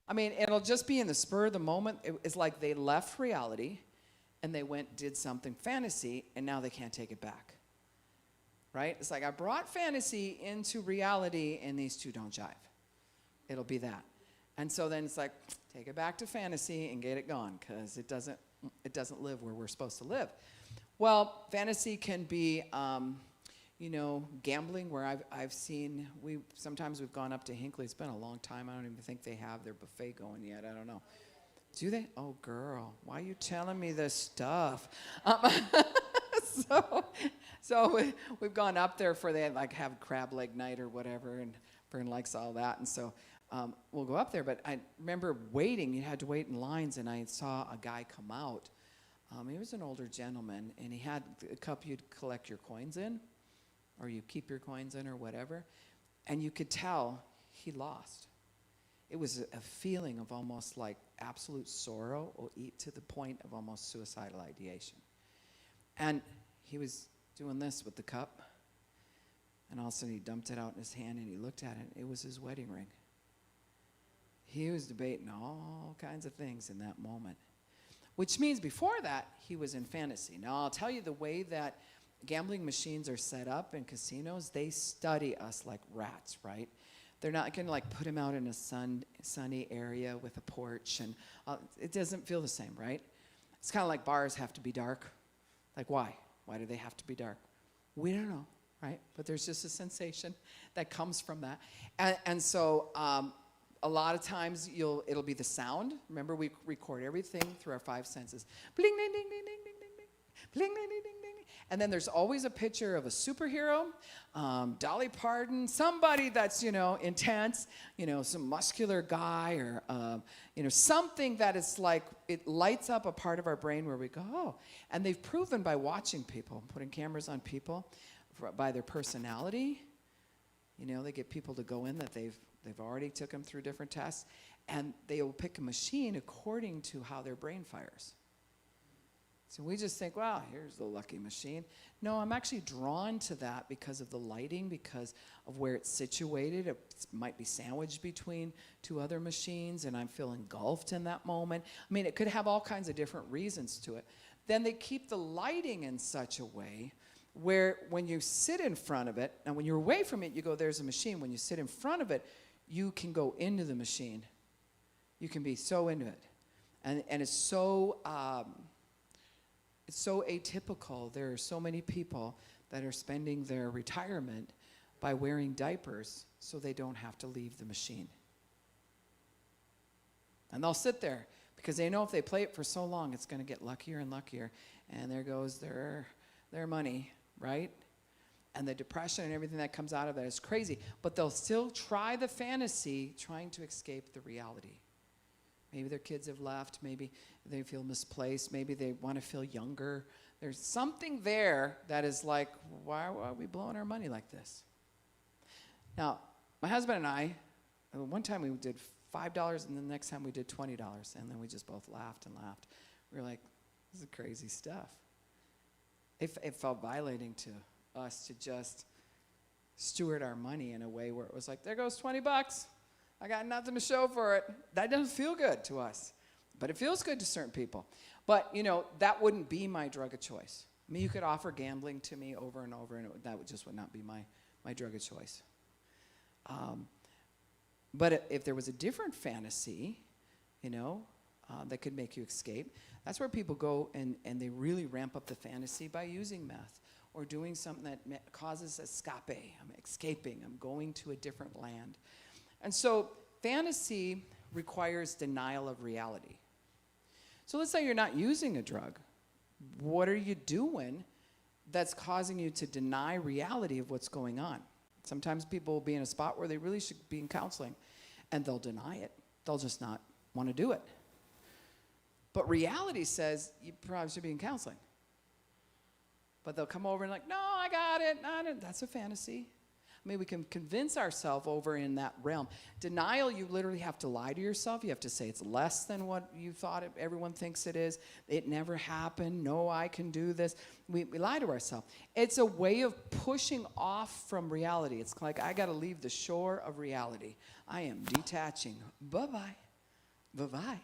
I mean, it'll just be in the spur of the moment. It's like they left reality and they did something fantasy, and now they can't take it back. Right? It's like I brought fantasy into reality, and these two don't jive. It'll be that. And so then it's like, take it back to fantasy and get it gone, because it doesn't live where we're supposed to live. Well, fantasy can be, gambling, where I've seen, sometimes we've gone up to Hinckley. It's been a long time. I don't even think they have their buffet going yet. I don't know. Do they? Oh, girl, why are you telling me this stuff? So we've gone up there for they like have crab leg night or whatever, and Vern likes all that, and so we'll go up there. But I remember waiting. You had to wait in lines, and I saw a guy come out. He was an older gentleman, and he had a cup you'd collect your coins in, or you keep your coins in, or whatever, and you could tell he lost. It was a feeling of almost like absolute sorrow, or to the point of almost suicidal ideation. And he was doing this with the cup, and all of a sudden he dumped it out in his hand, and he looked at it. It was his wedding ring. He was debating all kinds of things in that moment, which means before that, he was in fantasy. Now, I'll tell you, the way that gambling machines are set up in casinos, they study us like rats, right? They're not going to like put him out in a sunny area with a porch, and it doesn't feel the same, right? It's kind of like bars have to be dark. Like, why? Why do they have to be dark? We don't know, right? But there's just a sensation that comes from that. And so a lot of times it'll be the sound. Remember, we record everything through our five senses. Bling, ding, ding, ding, ding, ding, ding, ding. Bling, ding, ding, ding, ding. And then there's always a picture of a superhero, Dolly Parton, somebody that's, intense, some muscular guy, or, something that is like, it lights up a part of our brain where we go, oh. And they've proven by watching people, putting cameras on people, by their personality, they get people to go in that they've already took them through different tests, and they will pick a machine according to how their brain fires. So we just think, wow, here's the lucky machine. No, I'm actually drawn to that because of the lighting, because of where it's situated. It might be sandwiched between two other machines, and I feel engulfed in that moment. I mean, it could have all kinds of different reasons to it. Then they keep the lighting in such a way where when you sit in front of it, and when you're away from it, you go, there's a machine. When you sit in front of it, you can go into the machine. You can be so into it. And it's so atypical. There are so many people that are spending their retirement by wearing diapers so they don't have to leave the machine. And they'll sit there because they know if they play it for so long, it's going to get luckier and luckier. And there goes their money, right? And the depression and everything that comes out of that is crazy. But they'll still try the fantasy, trying to escape the reality. Maybe their kids have left. Maybe they feel misplaced. Maybe they want to feel younger. There's something there that is like, why are we blowing our money like this? Now, my husband and I, one time we did $5, and the next time we did $20. And then we just both laughed and laughed. We were like, this is crazy stuff. It felt violating to us to just steward our money in a way where it was like, there goes $20. I got nothing to show for it. That doesn't feel good to us. But it feels good to certain people. But, that wouldn't be my drug of choice. I mean, you could offer gambling to me over and over, and that would not be my drug of choice. But if there was a different fantasy, that could make you escape, that's where people go and they really ramp up the fantasy by using meth or doing something that causes escape. I'm escaping. I'm going to a different land. And so fantasy requires denial of reality. So let's say you're not using a drug. What are you doing that's causing you to deny reality of what's going on? Sometimes people will be in a spot where they really should be in counseling, and they'll deny it. They'll just not want to do it. But reality says you probably should be in counseling. But they'll come over and like, no, I got it. That's a fantasy. I mean, we can convince ourselves over in that realm. Denial, you literally have to lie to yourself. You have to say it's less than what you thought everyone thinks it is. It never happened. No, I can do this. We lie to ourselves. It's a way of pushing off from reality. It's like, I got to leave the shore of reality. I am detaching. Bye-bye. bye-bye.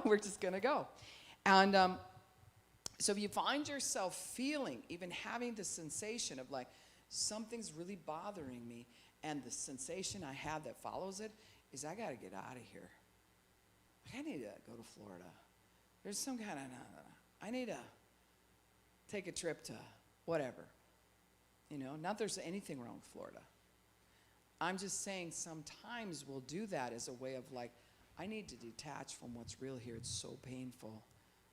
We're just going to go. And so if you find yourself feeling, even having the sensation of like, something's really bothering me, and the sensation I have that follows it is I got to get out of here. Like, I need to go to Florida. There's some kind of, I need to take a trip to whatever. Not there's anything wrong with Florida. I'm just saying sometimes we'll do that as a way of like, I need to detach from what's real here. It's so painful.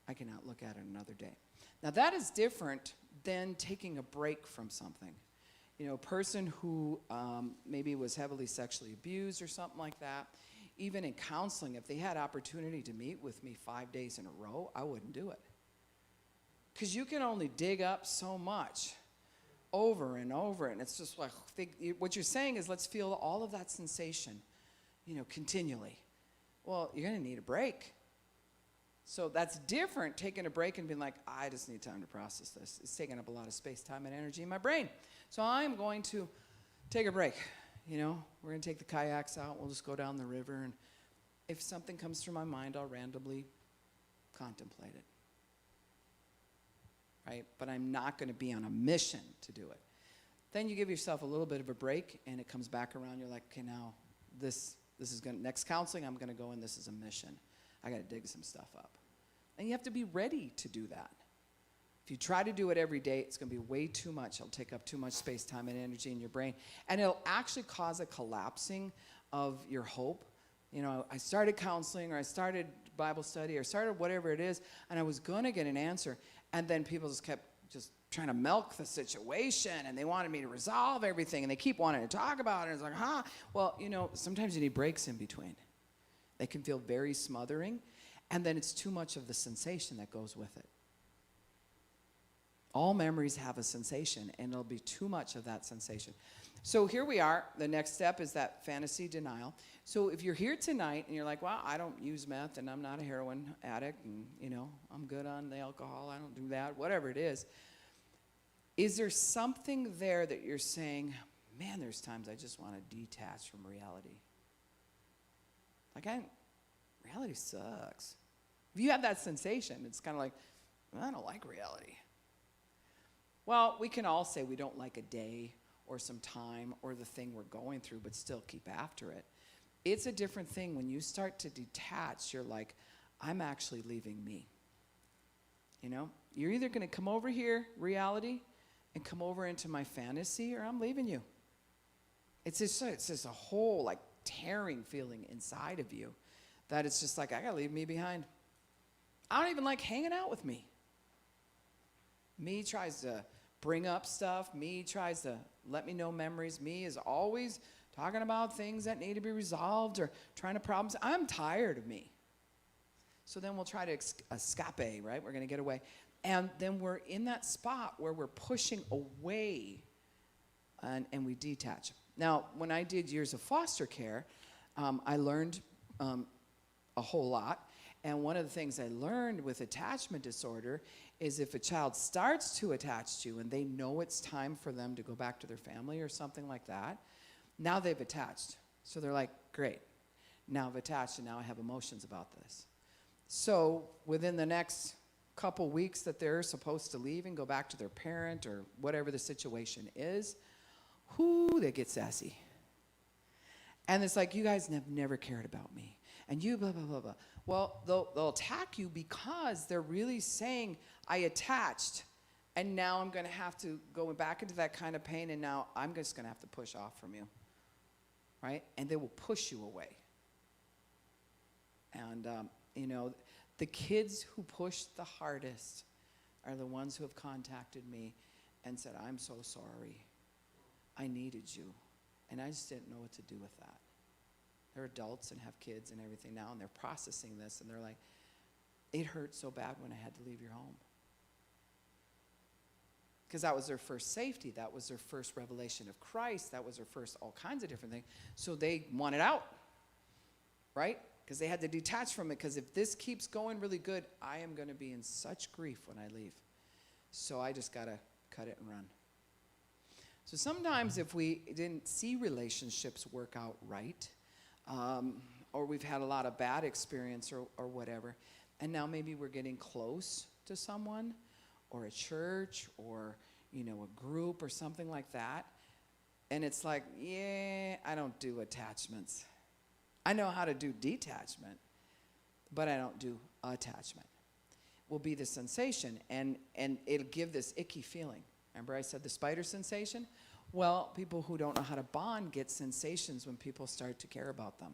I cannot look at it another day. Now that is different than taking a break from something. A person who maybe was heavily sexually abused or something like that, even in counseling, if they had opportunity to meet with me 5 days in a row, I wouldn't do it. Because you can only dig up so much over and over, and it's just like, what you're saying is let's feel all of that sensation, continually. Well, you're going to need a break. So that's different, taking a break and being like, I just need time to process this. It's taking up a lot of space, time, and energy in my brain. So I'm going to take a break. We're going to take the kayaks out. We'll just go down the river, and if something comes through my mind, I'll randomly contemplate it. Right? But I'm not going to be on a mission to do it. Then you give yourself a little bit of a break, and it comes back around. You're like, okay, now this is going to, next counseling, I'm going to go in. This is a mission. I got to dig some stuff up. And you have to be ready to do that. If you try to do it every day, it's going to be way too much. It'll take up too much space, time, and energy in your brain. And it'll actually cause a collapsing of your hope. I started counseling, or I started Bible study, or started whatever it is, and I was going to get an answer. And then people just kept just trying to milk the situation, and they wanted me to resolve everything, and they keep wanting to talk about it. And it's like, Well, sometimes you need breaks in between. They can feel very smothering, and then it's too much of the sensation that goes with it. All memories have a sensation, and it'll be too much of that sensation. So here we are. The next step is that fantasy denial. So if you're here tonight and you're like, well, I don't use meth, and I'm not a heroin addict, and, I'm good on the alcohol, I don't do that, whatever it is there something there that you're saying, man, there's times I just want to detach from reality? Like, reality sucks. If you have that sensation, it's kind of like, I don't like reality. Well, we can all say we don't like a day or some time or the thing we're going through, but still keep after it. It's a different thing when you start to detach. You're like, I'm actually leaving me. You're either going to come over here, reality, and come over into my fantasy, or I'm leaving you. It's just a whole like tearing feeling inside of you that it's just like, I got to leave me behind. I don't even like hanging out with me. Me tries to bring up stuff. Me tries to let me know memories. Me is always talking about things that need to be resolved or trying to problems. I'm tired of me. So then we'll try to escape, right? We're going to get away. And then we're in that spot where we're pushing away and we detach. Now, when I did years of foster care, I learned a whole lot. And one of the things I learned with attachment disorder is if a child starts to attach to you and they know it's time for them to go back to their family or something like that, now they've attached. So they're like, great, now I've attached and now I have emotions about this. So within the next couple weeks that they're supposed to leave and go back to their parent or whatever the situation is, they get sassy. And it's like, you guys have never cared about me. And you blah, blah, blah, blah. Well, they'll attack you because they're really saying, I attached, and now I'm going to have to go back into that kind of pain, and now I'm just going to have to push off from you, right? And they will push you away. And, the kids who push the hardest are the ones who have contacted me and said, I'm so sorry. I needed you, and I just didn't know what to do with that. They're adults and have kids and everything now, and they're processing this, and they're like, it hurt so bad when I had to leave your home. Because that was their first safety. That was their first revelation of Christ. That was their first all kinds of different things. So they wanted out, right? Because they had to detach from it, because if this keeps going really good, I am going to be in such grief when I leave. So I just got to cut it and run. So sometimes if we didn't see relationships work out right, or we've had a lot of bad experience or whatever, and now maybe we're getting close to someone or a church or, you know, a group or something like that, and it's like, yeah, I don't do attachments. I know how to do detachment, but I don't do attachment. Will be the sensation, and it'll give this icky feeling. Remember I said the spider sensation? Well, people who don't know how to bond get sensations when people start to care about them.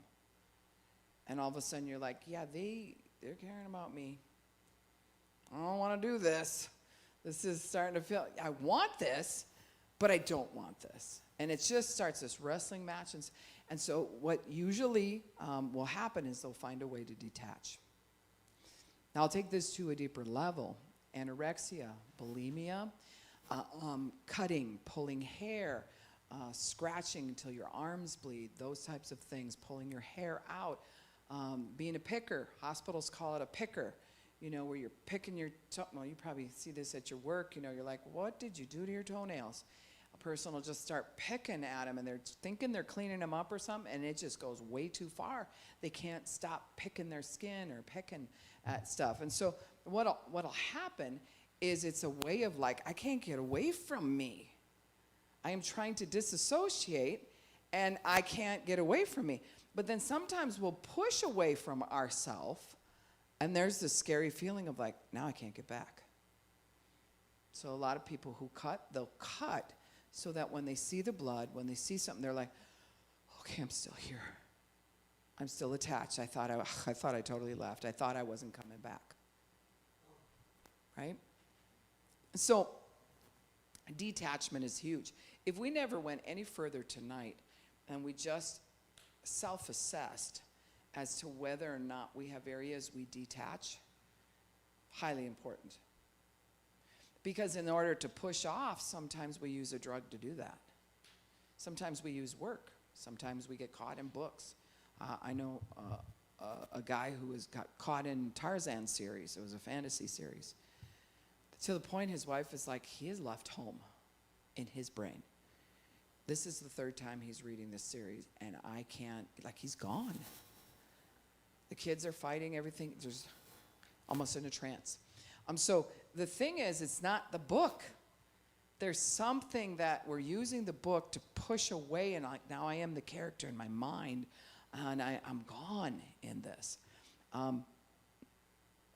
And all of a sudden you're like, yeah, they're caring about me. I don't want to do this. This is starting to feel, I want this, but I don't want this. And it just starts this wrestling match. And so what usually will happen is they'll find a way to detach. Now I'll take this to a deeper level. Anorexia, bulimia, cutting, pulling hair, scratching until your arms bleed, those types of things, pulling your hair out, being a picker. Hospitals call it a picker, you know, where you're picking your well, you probably see this at your work, you know, you're like, what did you do to your toenails? A person will just start picking at them, and they're thinking they're cleaning them up or something, and it just goes way too far. They can't stop picking their skin or picking at stuff. And so what'll happen is it's a way of like, I can't get away from me. I am trying to disassociate, and I can't get away from me. But then sometimes we'll push away from ourselves, and there's this scary feeling of like, now I can't get back. So a lot of people who cut, they'll cut so that when they see the blood, when they see something, they're like, okay, I'm still here. I'm still attached. I thought I totally left. I thought I wasn't coming back. Right? So detachment is huge. If we never went any further tonight and we just self-assessed as to whether or not we have areas we detach, highly important. Because in order to push off, sometimes we use a drug to do that. Sometimes we use work. Sometimes we get caught in books. I know a guy who got caught in Tarzan series. It was a fantasy series. To the point his wife is like, he is left home in his brain. This is the third time he's reading this series, and I can't, like, he's gone. The kids are fighting everything. There's almost in a trance. So the thing is, it's not the book. There's something that we're using the book to push away, and now I am the character in my mind, and I'm gone in this.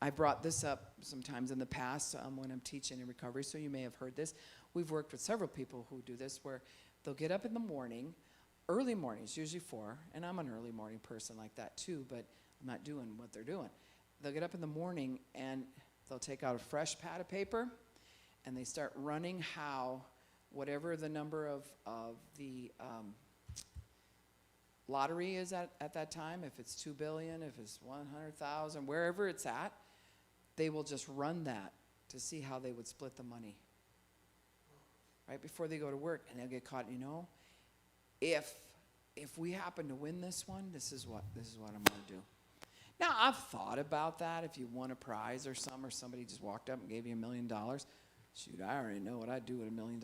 I brought this up sometimes in the past when I'm teaching in recovery, so you may have heard this. We've worked with several people who do this, where they'll get up in the morning, early mornings, usually 4, and I'm an early morning person like that too, but I'm not doing what they're doing. They'll get up in the morning, and they'll take out a fresh pad of paper, and they start running how whatever the number of the lottery is at that time, if it's 2 billion, if it's 100,000, wherever it's at, they will just run that to see how they would split the money right before they go to work, and they'll get caught. You know, if we happen to win this one, this is what I'm going to do. Now, I've thought about that. If you won a prize or something, or somebody just walked up and gave you $1 million, shoot, I already know what I'd do with $1 million,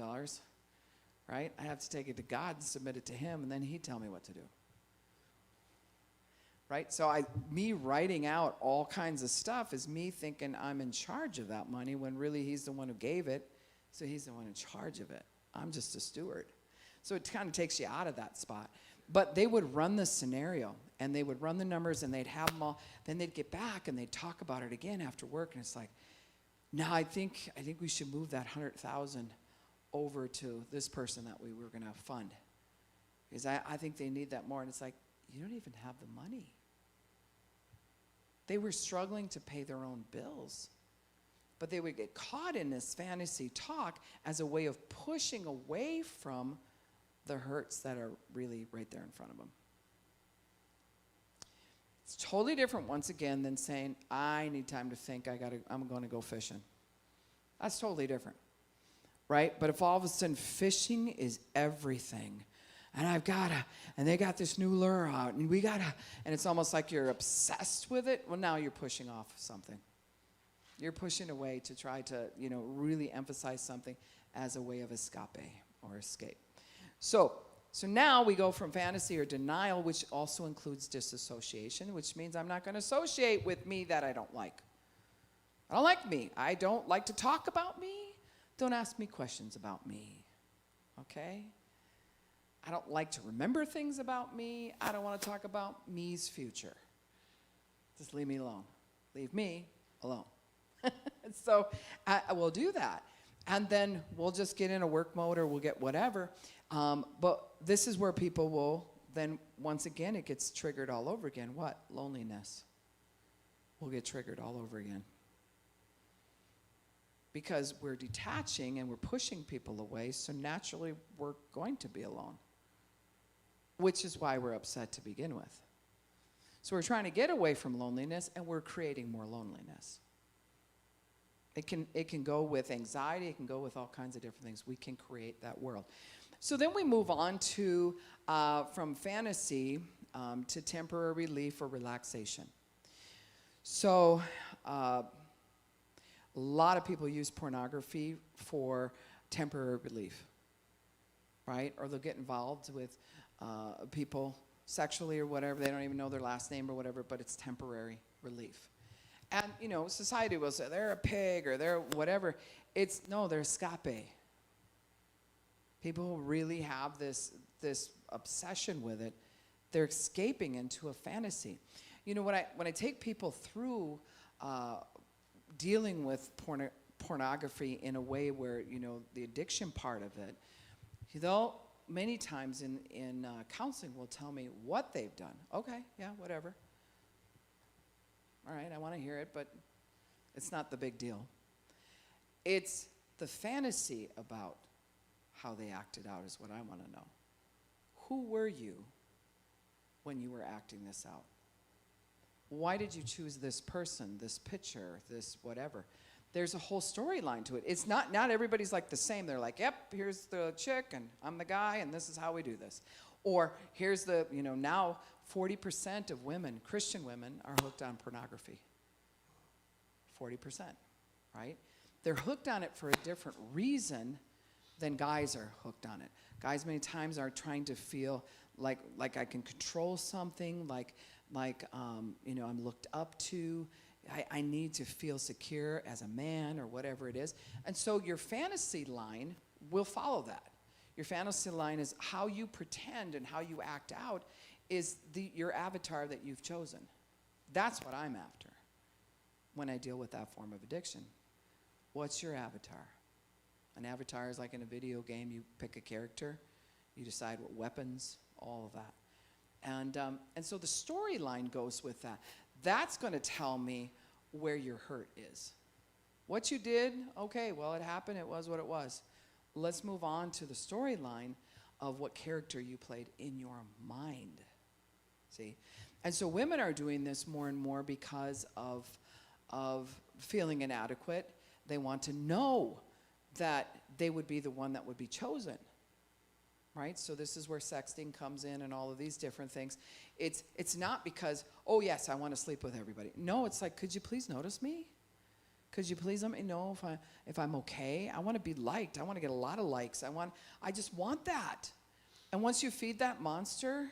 right? I have to take it to God and submit it to Him, and then He'd tell me what to do. Right? So me writing out all kinds of stuff is me thinking I'm in charge of that money, when really He's the one who gave it, so He's the one in charge of it. I'm just a steward. So it kind of takes you out of that spot. But they would run the scenario, and they would run the numbers, and they'd have them all. Then they'd get back, and they'd talk about it again after work, and it's like, no, I think we should move that 100,000 over to this person that we were going to fund, because I think they need that more. And it's like, you don't even have the money. They were struggling to pay their own bills, but they would get caught in this fantasy talk as a way of pushing away from the hurts that are really right there in front of them. It's totally different, once again, than saying, I need time to think, I'm going to go fishing. That's totally different, right? But if all of a sudden fishing is everything, and and they got this new lure out, and and it's almost like you're obsessed with it, well, now you're pushing off something. You're pushing away to try to, really emphasize something as a way of escape or escape. So So now we go from fantasy or denial, which also includes disassociation, which means I'm not going to associate with me that I don't like. I don't like me. I don't like to talk about me. Don't ask me questions about me. Okay? I don't like to remember things about me. I don't want to talk about me's future. Just leave me alone. Leave me alone. So I will do that. And then we'll just get in a work mode or we'll get whatever. But this is where people will then, once again, it gets triggered all over again. What? Loneliness will get triggered all over again. Because we're detaching and we're pushing people away, so naturally we're going to be alone. Which is why we're upset to begin with. So we're trying to get away from loneliness and we're creating more loneliness. It can go with anxiety, it can go with all kinds of different things. We can create that world. So then we move on to, from fantasy to temporary relief or relaxation. So a lot of people use pornography for temporary relief, right? Or they'll get involved with people sexually or whatever. They don't even know their last name or whatever, but it's temporary relief. And, you know, society will say they're a pig or they're whatever. They're escape. People who really have this obsession with it, they're escaping into a fantasy. You know, when I take people through dealing with pornography in a way where, you know, the addiction part of it, they'll many times in counseling will tell me what they've done. Okay, yeah, whatever. All right, I want to hear it, but it's not the big deal. It's the fantasy about how they acted out is what I want to know. Who were you when you were acting this out? Why did you choose this person, this picture, this whatever? There's a whole storyline to it. It's not everybody's like the same. They're like, yep, here's the chick, and I'm the guy, and this is how we do this. Or here's the, you know, now 40% of women, Christian women, are hooked on pornography. 40%, right? They're hooked on it for a different reason than guys are hooked on it. Guys many times are trying to feel like I can control something, like you know, I'm looked up to. I need to feel secure as a man or whatever it is. And so your fantasy line will follow that. Your fantasy line is how you pretend and how you act out is your avatar that you've chosen. That's what I'm after when I deal with that form of addiction. What's your avatar? An avatar is like in a video game. You pick a character. You decide what weapons, all of that. And so the storyline goes with that. That's going to tell me where your hurt is. What you did, okay, well, it happened. It was what it was. Let's move on to the storyline of what character you played in your mind. See? And so women are doing this more and more because of feeling inadequate. They want to know that they would be the one that would be chosen. Right? So this is where sexting comes in and all of these different things. It's not because, oh yes, I want to sleep with everybody. No, it's like, could you please notice me? Could you please let me know if I'm okay? I want to be liked. I want to get a lot of likes. I just want that. And once you feed that monster,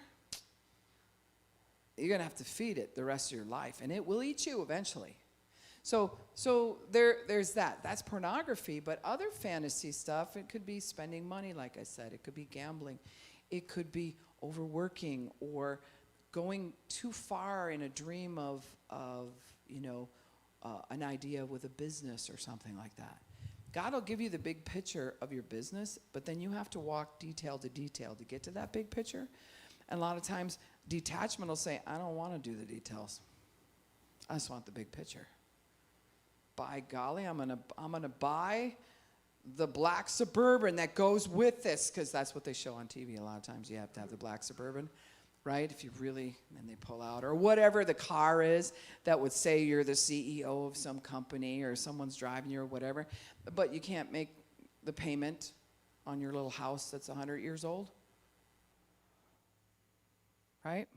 you're going to have to feed it the rest of your life, and it will eat you eventually. So there's that. That's pornography, but other fantasy stuff, it could be spending money, like I said. It could be gambling. It could be overworking or going too far in a dream of you know, an idea with a business or something like that. God will give you the big picture of your business, but then you have to walk detail to detail to get to that big picture. And a lot of times, detachment will say, I don't want to do the details. I just want the big picture. By golly, I'm gonna buy the black Suburban that goes with this, because that's what they show on TV a lot of times. You have to have the black Suburban, right? If you really, and they pull out, or whatever the car is that would say you're the CEO of some company or someone's driving you or whatever, but you can't make the payment on your little house that's 100 years old, right?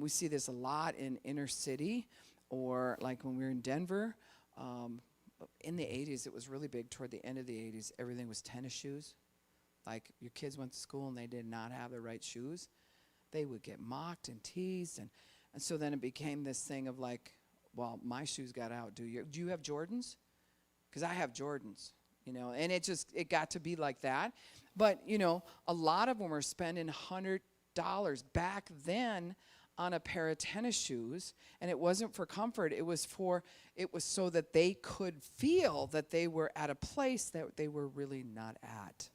We see this a lot in inner city. Or like when we were in Denver, in the 80s, it was really big. Toward the end of the 80s, everything was tennis shoes. Like your kids went to school and they did not have the right shoes, they would get mocked and teased. And so then it became this thing of like, well, my shoes got to outdo you. Do you have Jordans? Because I have Jordans, and it got to be like that. But, a lot of them were spending $100 back then on a pair of tennis shoes, and it wasn't for comfort. It was so that they could feel that they were at a place that they were really not at.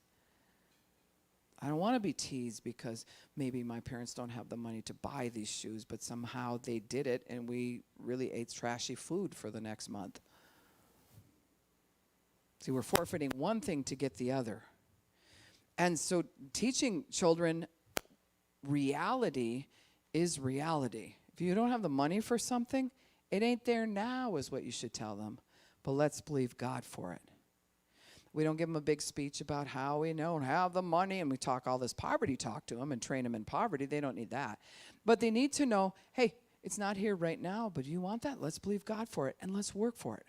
I don't want to be teased because maybe my parents don't have the money to buy these shoes, but somehow they did it, and we really ate trashy food for the next month. See, we're forfeiting one thing to get the other. And so teaching children reality is reality. If you don't have the money for something, it ain't there now is what you should tell them. But let's believe God for it. We don't give them a big speech about how we don't have the money, and we talk all this poverty talk to them and train them in poverty. They don't need that. But they need to know, hey, it's not here right now, but you want that? Let's believe God for it, and let's work for it.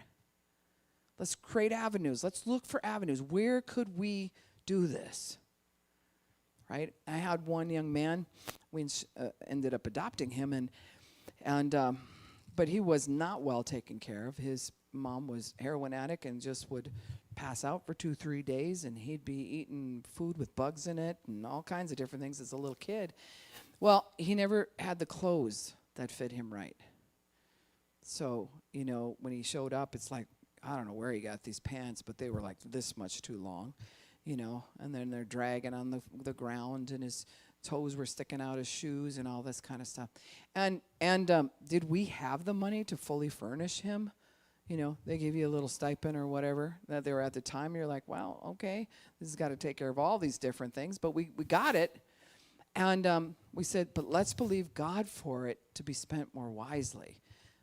Let's create avenues. Let's look for avenues. Where could we do this? Right? I had one young man. We ended up adopting him, but he was not well taken care of. His mom was heroin addict and just would pass out for 2-3 days, and he'd be eating food with bugs in it and all kinds of different things as a little kid. Well, he never had the clothes that fit him right. So, when he showed up, it's like, I don't know where he got these pants, but they were like this much too long, and then they're dragging on the ground, and his toes were sticking out of shoes and all this kind of stuff. And did we have the money to fully furnish him? They give you a little stipend or whatever that they were at the time. You're like, well, okay, this has got to take care of all these different things. But we got it. And we said, but let's believe God for it to be spent more wisely.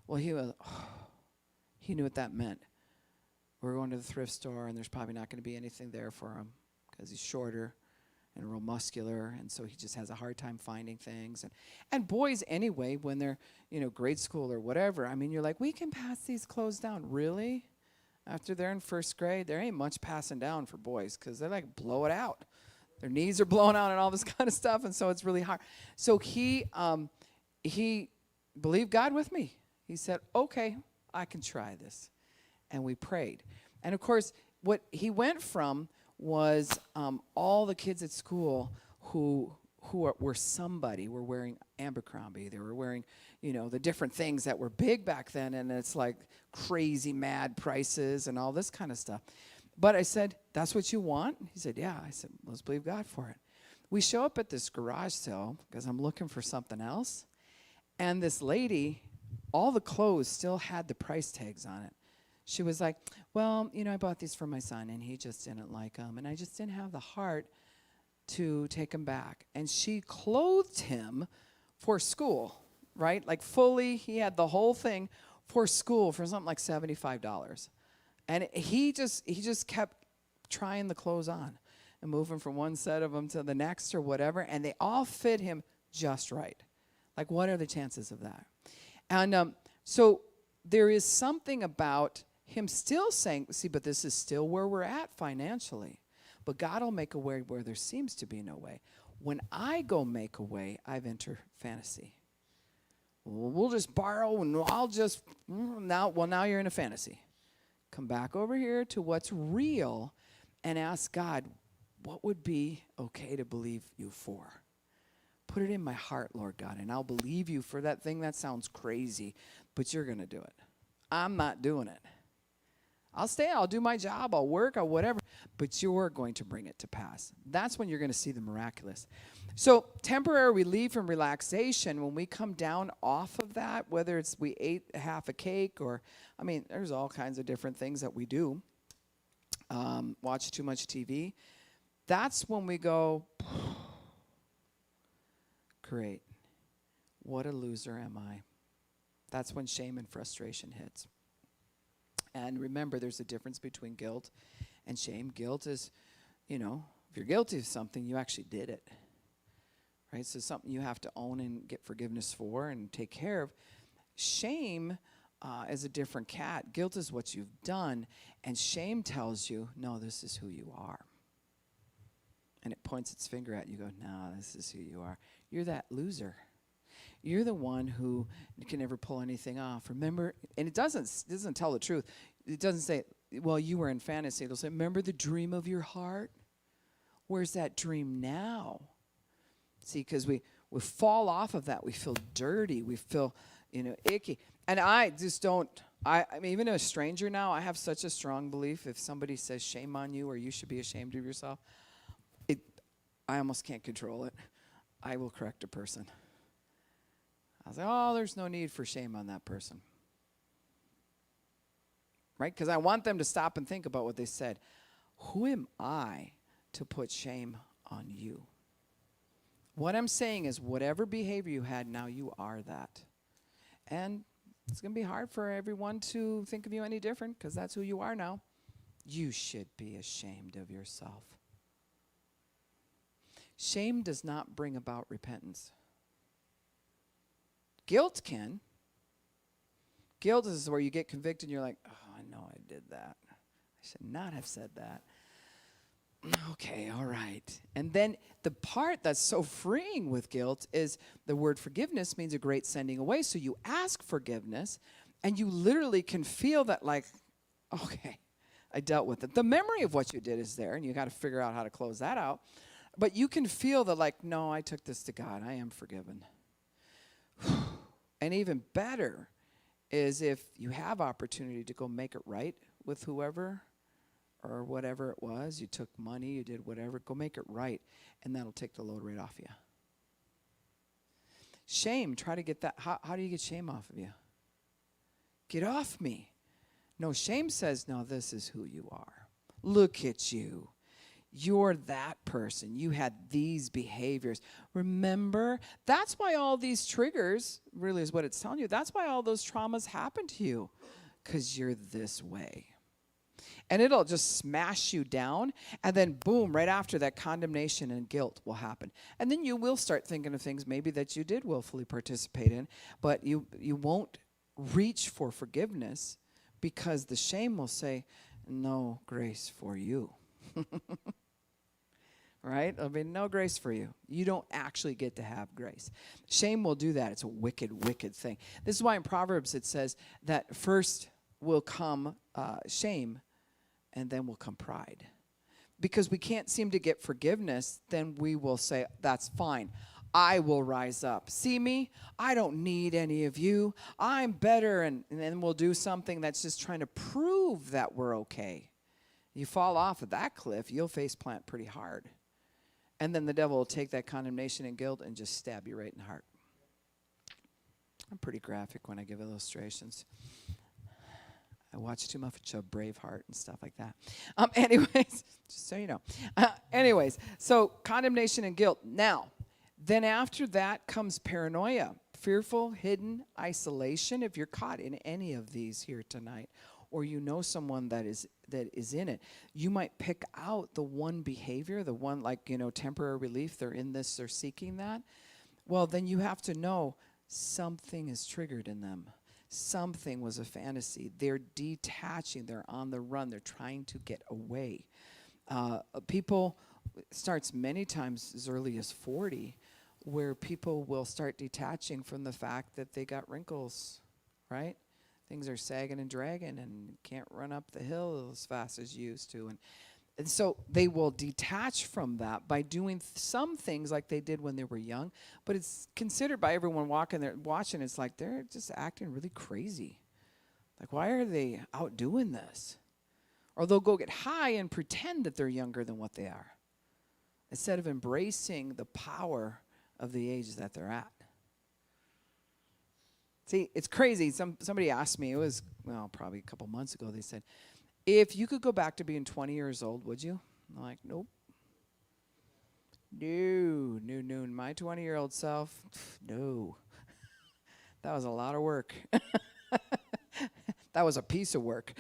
Well, he knew what that meant. We're going to the thrift store, and there's probably not going to be anything there for him because he's shorter and real muscular, and so he just has a hard time finding things. And boys, anyway, when they're, grade school or whatever, I mean, you're like, we can pass these clothes down. Really? After they're in first grade, there ain't much passing down for boys because they're like, blow it out. Their knees are blown out and all this kind of stuff, and so it's really hard. So he believed God with me. He said, okay, I can try this. And we prayed. And, of course, what he went from was all the kids at school who were somebody were wearing Abercrombie. They were wearing, the different things that were big back then, and it's like crazy mad prices and all this kind of stuff. But I said, that's what you want? He said, yeah. I said, let's believe God for it. We show up at this garage sale because I'm looking for something else. And this lady, all the clothes still had the price tags on it. She was like, well, I bought these for my son, and he just didn't like them, and I just didn't have the heart to take them back. And she clothed him for school, right? Like fully, he had the whole thing for school for something like $75. And he just kept trying the clothes on and moving from one set of them to the next or whatever, and they all fit him just right. Like, what are the chances of that? And so there is something about him still saying, see, but this is still where we're at financially. But God will make a way where there seems to be no way. When I go make a way, I've entered fantasy. We'll just borrow, and I'll just, now you're in a fantasy. Come back over here to what's real and ask God, what would be okay to believe you for? Put it in my heart, Lord God, and I'll believe you for that thing that sounds crazy, but you're going to do it. I'm not doing it. I'll stay, I'll do my job, I'll work, I'll whatever, but you're going to bring it to pass. That's when you're going to see the miraculous. So temporary relief and relaxation, when we come down off of that, whether it's we ate half a cake or, there's all kinds of different things that we do, watch too much TV, that's when we go, great, what a loser am I. That's when shame and frustration hits. And remember, there's a difference between guilt and shame. Guilt is, if you're guilty of something, you actually did it, right? So something you have to own and get forgiveness for and take care of. Shame is a different cat. Guilt is what you've done, and shame tells you, no, this is who you are. and it points its finger at you, go, no, this is who you are. You're that loser. You're the one who can never pull anything off. Remember, and it doesn't tell the truth. It doesn't say, well, you were in fantasy. It'll say, remember the dream of your heart? Where's that dream now? See, because we fall off of that. We feel dirty. We feel, icky. And I just don't, I mean, even a stranger now, I have such a strong belief if somebody says shame on you or you should be ashamed of yourself, I almost can't control it. I will correct a person. I was like, oh, there's no need for shame on that person. Right? Because I want them to stop and think about what they said. Who am I to put shame on you? What I'm saying is whatever behavior you had, now you are that. And it's going to be hard for everyone to think of you any different because that's who you are now. You should be ashamed of yourself. Shame does not bring about repentance. Guilt can. Guilt is where you get convicted and you're like, oh, I know I did that. I should not have said that. Okay, all right. And then the part that's so freeing with guilt is the word forgiveness means a great sending away. So you ask forgiveness and you literally can feel that like, okay, I dealt with it. The memory of what you did is there and you got to figure out how to close that out. But you can feel that like, no, I took this to God. I am forgiven. And even better is if you have opportunity to go make it right with whoever or whatever it was. You took money, you did whatever. Go make it right, and that'll take the load right off you. Shame, try to get that. How do you get shame off of you? Get off me. No, shame says, no, this is who you are. Look at you. You're that person. You had these behaviors. Remember, that's why all these triggers, really is what it's telling you, that's why all those traumas happen to you, because you're this way. And it'll just smash you down, and then boom, right after that, condemnation and guilt will happen. And then you will start thinking of things maybe that you did willfully participate in, but you won't reach for forgiveness because the shame will say, no grace for you. Right? There'll be no grace for you. You don't actually get to have grace. Shame will do that. It's a wicked, wicked thing. This is why in Proverbs it says that first will come shame and then will come pride. Because we can't seem to get forgiveness, then we will say, that's fine. I will rise up. See me? I don't need any of you. I'm better. And then we'll do something that's just trying to prove that we're okay. You fall off of that cliff, you'll face plant pretty hard. And then the devil will take that condemnation and guilt and just stab you right in the heart. I'm pretty graphic when I give illustrations. I watch too much of Braveheart and stuff like that. Anyways, just so you know. Anyways, so condemnation and guilt. Now, then after that comes paranoia, fearful, hidden isolation. If you're caught in any of these here tonight, or you know someone that is in it, you might pick out the one behavior, the one temporary relief. They're in this, they're seeking that. Well, then you have to know something is triggered in them. Something was a fantasy. They're detaching. They're on the run. They're trying to get away. People, it starts many times as early as 40, where people will start detaching from the fact that they got wrinkles, right? Things are sagging and dragging and can't run up the hill as fast as you used to. And so they will detach from that by doing some things like they did when they were young. But it's considered by everyone walking there, watching, it's like they're just acting really crazy. Like, why are they out doing this? Or they'll go get high and pretend that they're younger than what they are, instead of embracing the power of the age that they're at. See, it's crazy. Somebody asked me, it was, probably a couple months ago, they said, if you could go back to being 20 years old, would you? I'm like, nope. No. My 20-year-old self, no. That was a lot of work. That was a piece of work.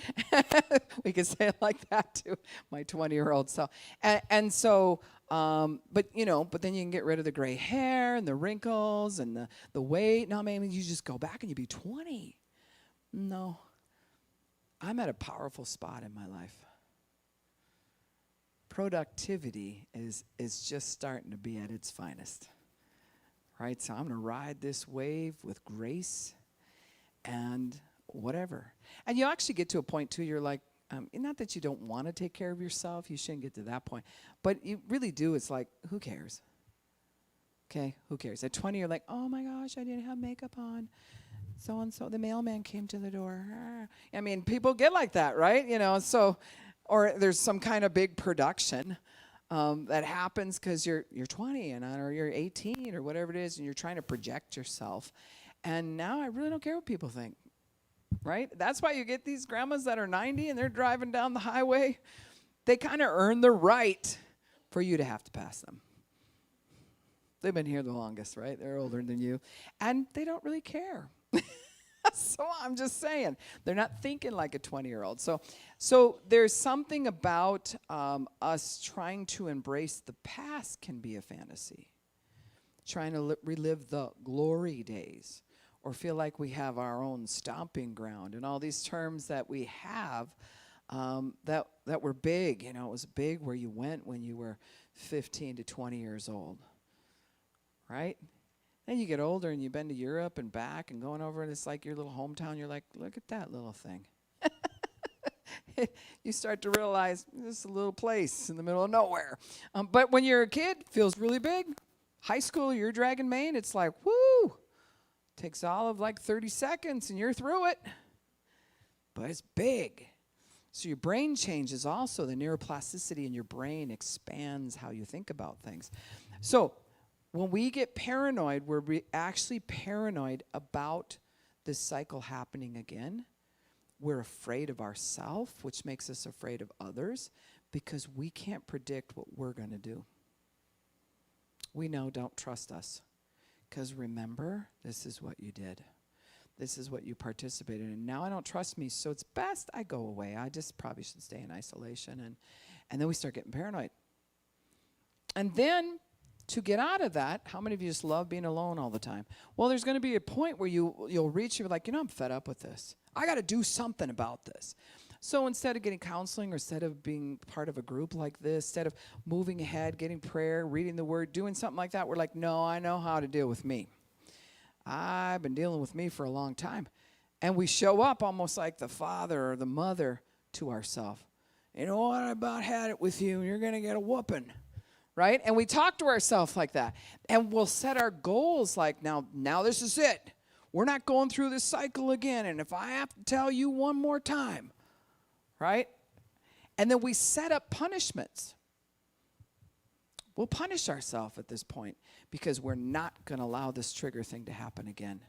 We could say it like that to my 20-year-old self. And so, but then you can get rid of the gray hair and the wrinkles and the weight. No, man, you just go back and you be 20. No. I'm at a powerful spot in my life. productivity is just starting to be at its finest. Right? So I'm going to ride this wave with grace and whatever. And you actually get to a point, too, you're like, not that you don't want to take care of yourself. You shouldn't get to that point. But you really do. It's like, who cares? Okay, who cares? At 20, you're like, oh, my gosh, I didn't have makeup on. So-and-so, the mailman came to the door. I mean, people get like that, right? You know, so, or there's some kind of big production that happens because you're 20 or you're 18 or whatever it is, and you're trying to project yourself. And now I really don't care what people think. Right? That's why you get these grandmas that are 90 and they're driving down the highway. They kind of earn the right for you to have to pass them. They've been here the longest, right? They're older than you. And they don't really care. So I'm just saying, they're not thinking like a 20-year-old. So there's something about us trying to embrace the past can be a fantasy. Trying to relive the glory days. Or feel like we have our own stomping ground, and all these terms that we have that were big. You know, it was big where you went when you were 15 to 20 years old, right? Then you get older and you've been to Europe and back and going over, and it's like your little hometown. You're like, look at that little thing. You start to realize this is a little place in the middle of nowhere. But when you're a kid, it feels really big. High school, you're dragging Maine. It's like, woo. Takes all of like 30 seconds and you're through it. But it's big. So your brain changes also. The neuroplasticity in your brain expands how you think about things. So when we get paranoid, we're actually paranoid about this cycle happening again. We're afraid of ourselves, which makes us afraid of others, because we can't predict what we're going to do. We know, don't trust us. Because remember, this is what you did. This is what you participated in. Now I don't trust me, so it's best I go away. I just probably should stay in isolation. And then we start getting paranoid. And then to get out of that, how many of you just love being alone all the time? Well, there's going to be a point where you'll reach, you're like, I'm fed up with this. I got to do something about this. So instead of getting counseling, or instead of being part of a group like this, instead of moving ahead, getting prayer, reading the word, doing something like that, we're like, no, I know how to deal with me. I've been dealing with me for a long time. And we show up almost like the father or the mother to ourselves. You know what, I about had it with you, and you're going to get a whooping. Right? And we talk to ourselves like that. And we'll set our goals like, now this is it. We're not going through this cycle again. And if I have to tell you one more time, right? And then we set up punishments. We'll punish ourselves at this point because we're not going to allow this trigger thing to happen again.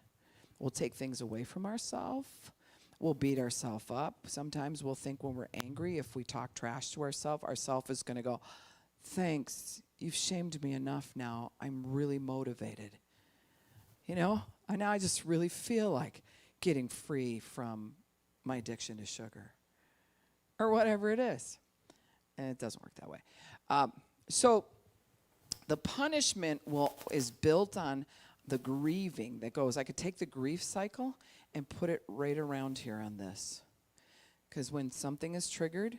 We'll take things away from ourselves. We'll beat ourselves up. Sometimes we'll think when we're angry, if we talk trash to ourselves is going to go, thanks, you've shamed me enough now. I'm really motivated. You know, and now I just really feel like getting free from my addiction to sugar. Or whatever it is. And it doesn't work that way. So the punishment is built on the grieving that goes. I could take the grief cycle and put it right around here on this. Because when something is triggered,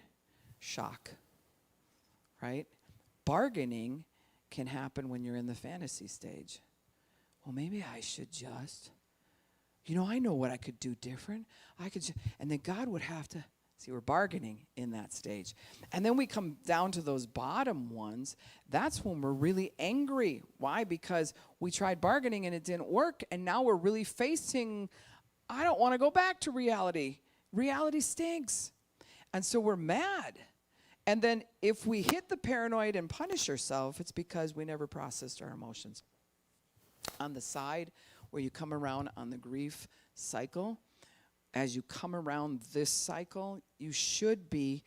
shock. Right? Bargaining can happen when you're in the fantasy stage. Well, maybe I should just. I know what I could do different. And then God would have to. See, we're bargaining in that stage. And then we come down to those bottom ones. That's when we're really angry. Why? Because we tried bargaining and it didn't work. And now we're really facing, I don't want to go back to reality. Reality stinks. And so we're mad. And then if we hit the paranoid and punish ourselves, it's because we never processed our emotions. On the side where you come around on the grief cycle, as you come around this cycle, you should be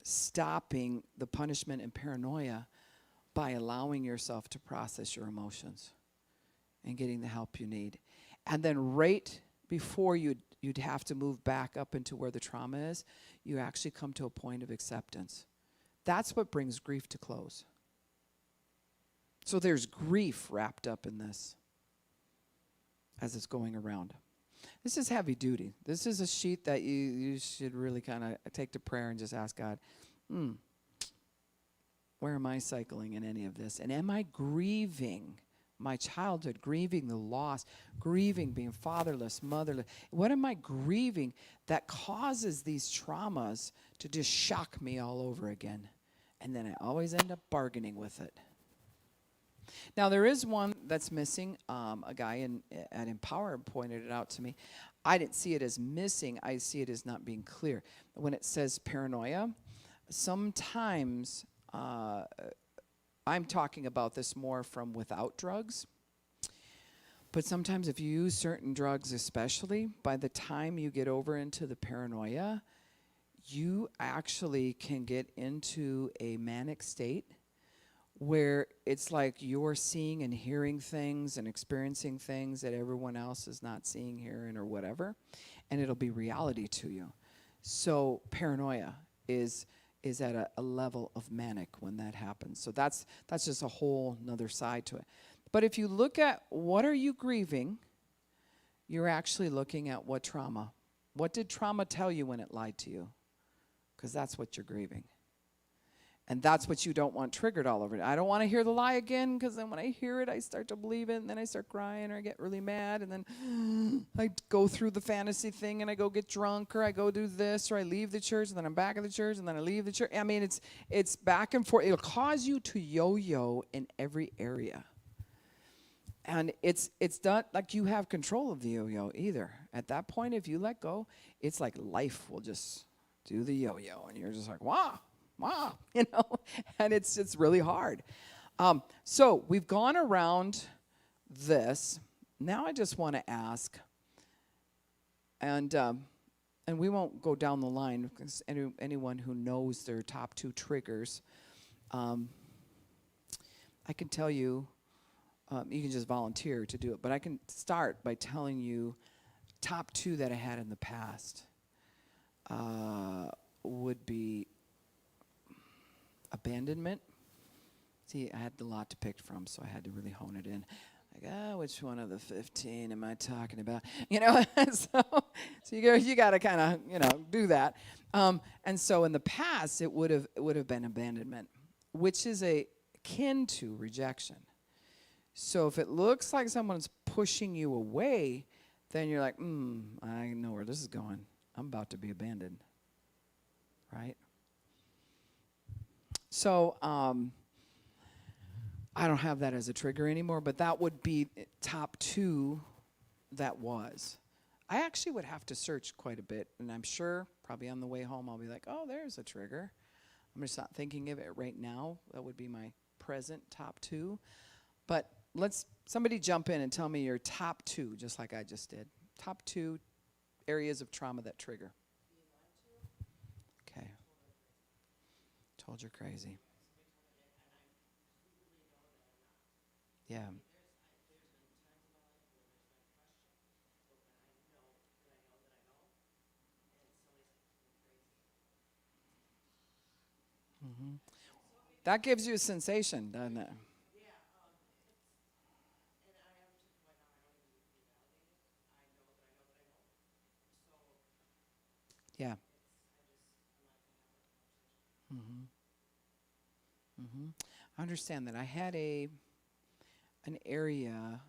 stopping the punishment and paranoia by allowing yourself to process your emotions and getting the help you need. And then right before you'd have to move back up into where the trauma is, you actually come to a point of acceptance. That's what brings grief to close. So there's grief wrapped up in this as it's going around. This is heavy duty. This is a sheet that you should really kind of take to prayer and just ask God, Where am I cycling in any of this? And am I grieving my childhood, grieving the loss, grieving being fatherless, motherless? What am I grieving that causes these traumas to just shock me all over again? And then I always end up bargaining with it. Now, there is one that's missing. A guy at Empower pointed it out to me. I didn't see it as missing. I see it as not being clear. When it says paranoia, sometimes I'm talking about this more from without drugs. But sometimes if you use certain drugs especially, by the time you get over into the paranoia, you actually can get into a manic state where it's like you're seeing and hearing things and experiencing things that everyone else is not seeing, hearing, or whatever, and it'll be reality to you. So paranoia is at a level of manic when that happens. So that's just a whole nother side to it. But if you look at what are you grieving, you're actually looking at what trauma. What did trauma tell you when it lied to you? Because that's what you're grieving. And that's what you don't want triggered all over it. I don't want to hear the lie again, because then when I hear it, I start to believe it, and then I start crying, or I get really mad, and then I go through the fantasy thing, and I go get drunk, or I go do this, or I leave the church, and then I'm back at the church, and then I leave the church. I mean, it's back and forth. It'll cause you to yo-yo in every area. And it's not like you have control of the yo-yo either. At that point, if you let go, it's like life will just do the yo-yo, and you're just like, wow, you know, and it's really hard. So we've gone around this. Now I just want to ask, and we won't go down the line, because anyone who knows their top 2 triggers, I can tell you, you can just volunteer to do it, but I can start by telling you top 2 that I had in the past would be abandonment. See, I had a lot to pick from, so I had to really hone it in. Like, which one of the 15 am I talking about? You know, so you got to kind of, do that. And so in the past, it would have been abandonment, which is akin to rejection. So if it looks like someone's pushing you away, then you're like, I know where this is going. I'm about to be abandoned, right? So I don't have that as a trigger anymore, but that would be top 2 that was. I actually would have to search quite a bit, and I'm sure probably on the way home I'll be like, oh, there's a trigger. I'm just not thinking of it right now. That would be my present top 2. But somebody jump in and tell me your top 2, just like I just did. Top 2 areas of trauma that trigger. Okay. Told you're crazy. Yeah. Mm-hmm. That gives you a sensation, doesn't it? Yeah. Mm-hmm. Mm-hmm. I understand that. I had an area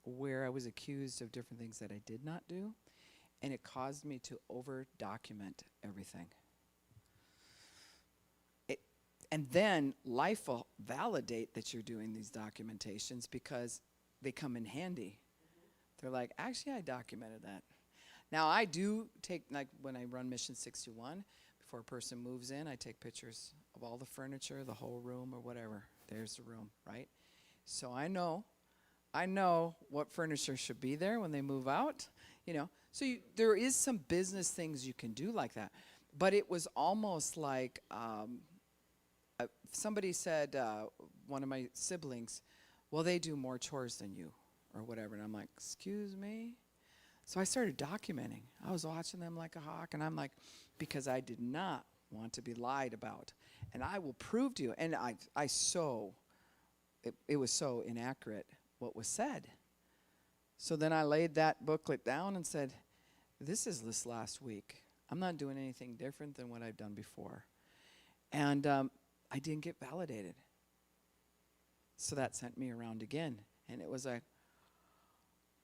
where I was accused of different things that I did not do, and it caused me to over-document everything. And then life will validate that you're doing these documentations because they come in handy. They're like, actually, I documented that. Now, I do take, like when I run Mission 61, before a person moves in, I take pictures of all the furniture, the whole room, or whatever. There's the room, right? So I know what furniture should be there when they move out, So there is some business things you can do like that. But it was almost like somebody said, one of my siblings, well, they do more chores than you, or whatever. And I'm like, excuse me? So I started documenting. I was watching them like a hawk, and I'm like, because I did not want to be lied about. And I will prove to you. And it was so inaccurate what was said. So then I laid that booklet down and said, this is this last week. I'm not doing anything different than what I've done before. And I didn't get validated. So that sent me around again. And it was at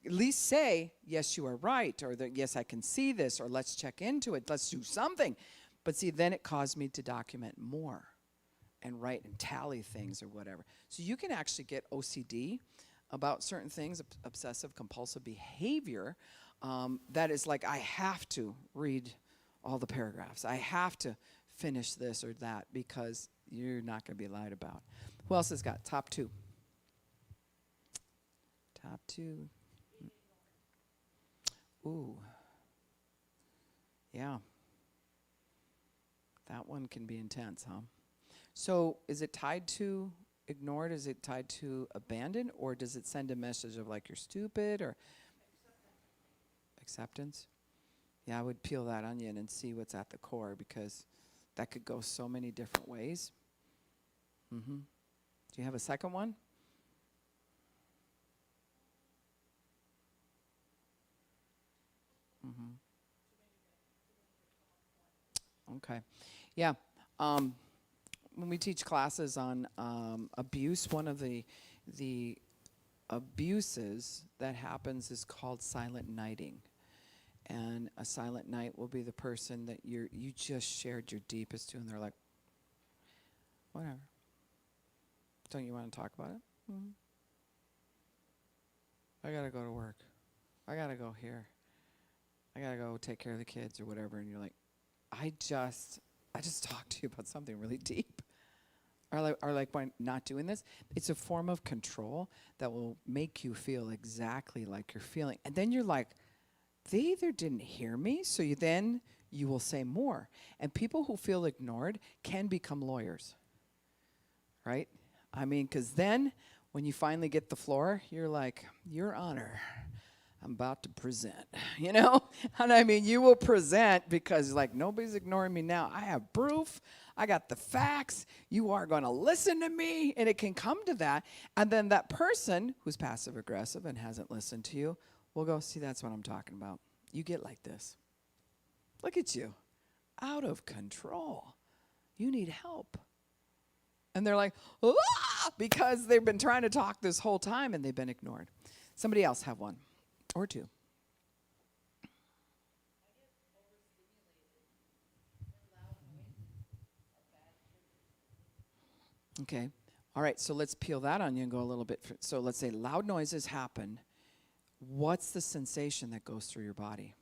least say, yes, you are right, or that, yes, I can see this, or let's check into it, let's do something. But see, then it caused me to document more and write and tally things or whatever. So you can actually get OCD about certain things, obsessive compulsive behavior, that is like, I have to read all the paragraphs. I have to finish this or that because you're not going to be lied about. Who else has got top two? Top two. Ooh. Yeah. That one can be intense, huh? So is it tied to ignored? Is it tied to abandoned? Or does it send a message of like you're stupid or acceptance? Yeah, I would peel that onion and see what's at the core because that could go so many different ways. Mm-hmm. Do you have a second one? Mm-hmm. Okay. Yeah. When we teach classes on abuse, one of the abuses that happens is called silent nighting. And a silent night will be the person that you just shared your deepest to, and they're like, whatever. Don't you want to talk about it? Mm-hmm. I got to go to work. I got to go here. I got to go take care of the kids or whatever. And you're like, I just talked to you about something really deep. Or like by not doing this, it's a form of control that will make you feel exactly like you're feeling. And then you're like, they either didn't hear me, so then you will say more. And people who feel ignored can become lawyers, right? I mean, because then when you finally get the floor, you're like, Your Honor, I'm about to present, you know? And I mean, you will present because like, nobody's ignoring me now. I have proof. I got the facts. You are going to listen to me. And it can come to that. And then that person who's passive aggressive and hasn't listened to you will go, see, that's what I'm talking about. You get like this. Look at you. Out of control. You need help. And they're like, ah! Because they've been trying to talk this whole time and they've been ignored. Somebody else have one or two. Okay. All right, so let's peel that onion and go a little bit. So let's say loud noises happen. What's the sensation that goes through your body?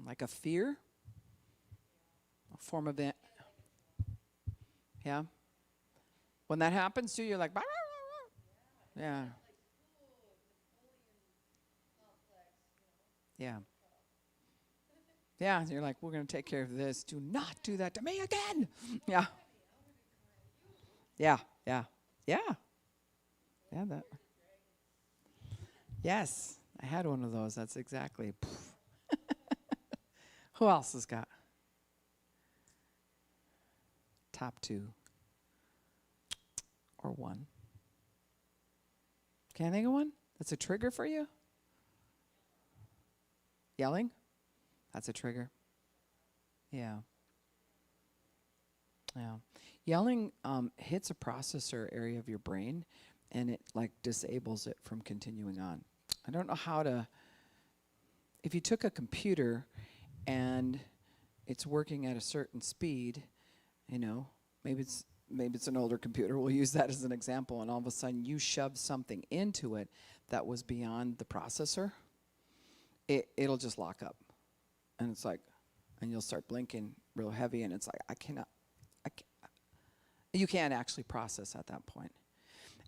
Like a fear? A form of it? Yeah? When that happens to you, you're like, bah, bah, bah, bah. Yeah. Yeah. Yeah, you're like, we're going to take care of this. Do not do that to me again. Yeah. Yeah, yeah, yeah. Yeah, that. Yes, I had one of those. That's exactly. Who else has got? Top two. Or one. Can I think of one? That's a trigger for you? Yelling? That's a trigger. Yeah. Yeah. Yelling hits a processor area of your brain and it like disables it from continuing on. I don't know how to, if you took a computer and it's working at a certain speed, you know, maybe it's an older computer, we'll use that as an example, and all of a sudden you shove something into it that was beyond the processor, it'll just lock up. And it's like, and you'll start blinking real heavy, and it's like, you can't actually process at that point.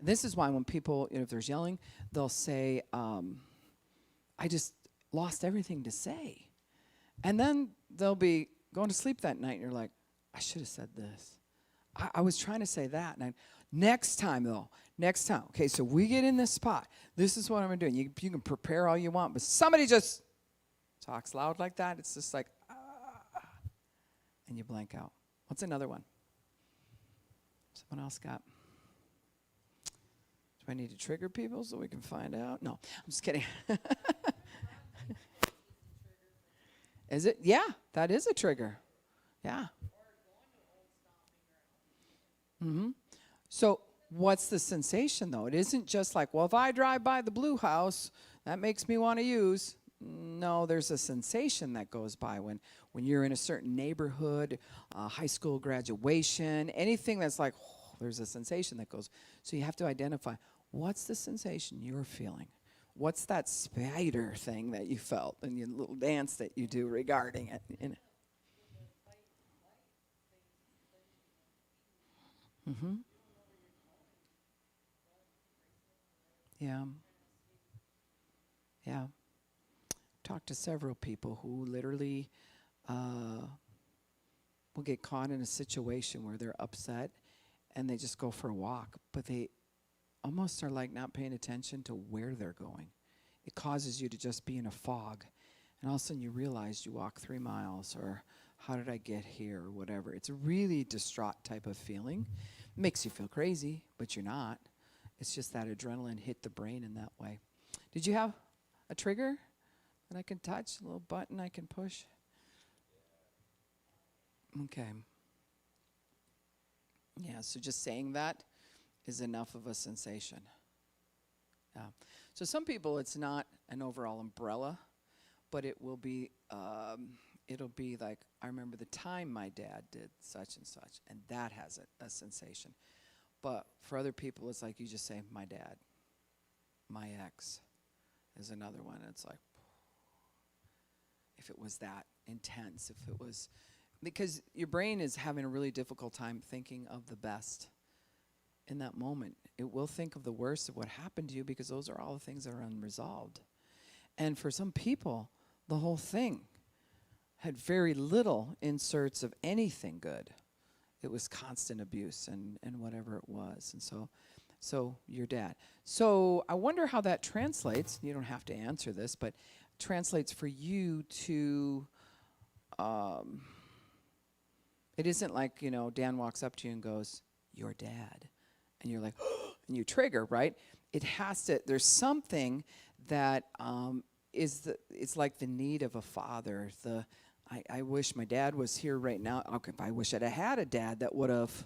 This is why when people, if there's yelling, they'll say, I just lost everything to say. And then they'll be going to sleep that night, and you're like, I should have said this. I was trying to say that. And next time, though, okay, so we get in this spot. This is what I'm doing. You can prepare all you want, but somebody just talks loud like that. It's just like, and you blank out. What's another one? Someone else got? Do I need to trigger people so we can find out? No, I'm just kidding. Is it? Yeah, that is a trigger. Yeah. Mm-hmm. So what's the sensation, though? It isn't just like, well, if I drive by the blue house, that makes me want to use. No, there's a sensation that goes by when you're in a certain neighborhood, high school graduation, anything that's like, oh, there's a sensation that goes. So you have to identify, what's the sensation you're feeling? What's that spider thing that you felt and your little dance that you do regarding it? Mm-hmm. Yeah. Yeah. Talked to several people who literally uh, will get caught in a situation where they're upset and they just go for a walk, but they almost are like not paying attention to where they're going. It causes you to just be in a fog, and all of a sudden you realize you walk 3 miles, or how did I get here, or whatever. It's a really distraught type of feeling. Makes you feel crazy, but you're not. It's just that adrenaline hit the brain in that way. Did you have a trigger that I can touch, a little button I can push? Okay. Yeah, so just saying that is enough of a sensation. Yeah. So some people, it's not an overall umbrella, but it will be, it'll be like, I remember the time my dad did such and such, and that has a sensation. But for other people, it's like you just say, my dad, my ex is another one. It's like, if it was that intense, if it was, because your brain is having a really difficult time thinking of the best in that moment. It will think of the worst of what happened to you because those are all the things that are unresolved. And for some people, the whole thing had very little inserts of anything good. It was constant abuse and whatever it was. And so your dad. So I wonder how that translates. You don't have to answer this, but translates for you to, it isn't like, Dan walks up to you and goes, your dad. And you're like, and you trigger, right? It has to, there's something that it's like the need of a father. I wish my dad was here right now. Okay, I wish I'd have had a dad that would have,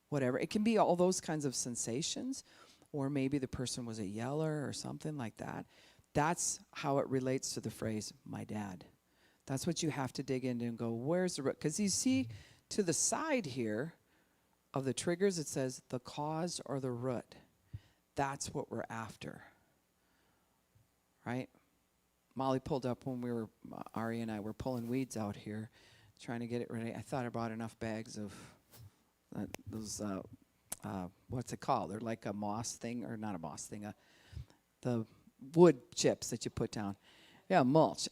whatever. It can be all those kinds of sensations, or maybe the person was a yeller or something like that. That's how it relates to the phrase, my dad. That's what you have to dig into and go, where's the root? Because you see to the side here of the triggers, it says the cause or the root. That's what we're after, right? Molly pulled up when we were, Ari and I were pulling weeds out here, trying to get it ready. I thought I brought enough bags of those, what's it called? They're like a moss thing, or not a moss thing, the wood chips that you put down. Yeah, mulch.